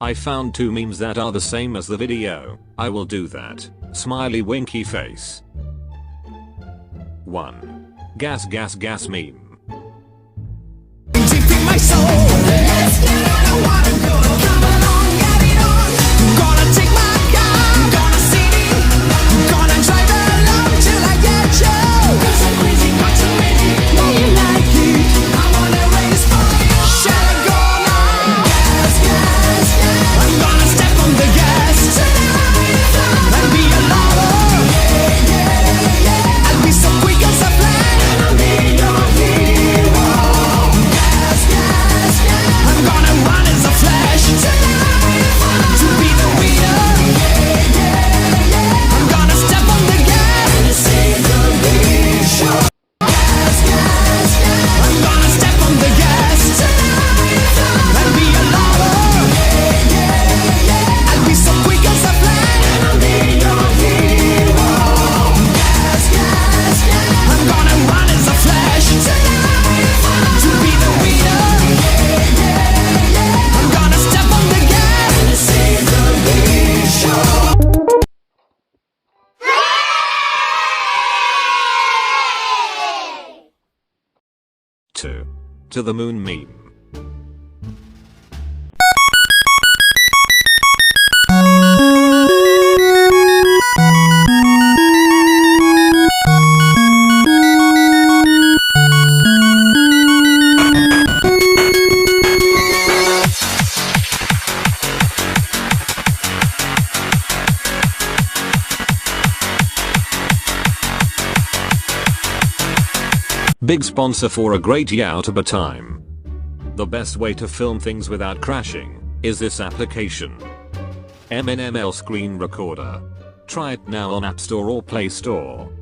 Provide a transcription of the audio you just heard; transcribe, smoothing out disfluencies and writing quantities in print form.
I found 2 memes that are the same as the video. I will do that. Smiley winky face. 1. Gas gas gas meme. Deep in my soul, let's get out, I wanna go. Come along, get it on. Gonna take my car, gonna see it. Gonna drive along till I get you. Cause I'm crazy, got too many. Know you like it. I wanna race for you. Shall I go now? Gas, gas, gas. I'm gonna step on the gas tonight and be a lover. Yeah, yeah, yeah. I'll be so quick as a flash and I'll be your hero. I'm gonna run as a flash tonight to be the winner. Yeah, yeah, yeah. I'm gonna step on the gas and save the big show. Gas, gas, gas. I'm gonna step on the gas tonight and be a lover. Yeah, yeah, yeah. I'll be so quick as a flash and I'll be your hero. Gas, gas, gas. I'm gonna run as a flash tonight to be the winner. I'm gonna step on the gas and save the big show. 2. To the moon meme. Big sponsor for a great YouTuber time. The best way to film things without crashing is this application. MNML Screen Recorder. Try it now on App Store or Play Store.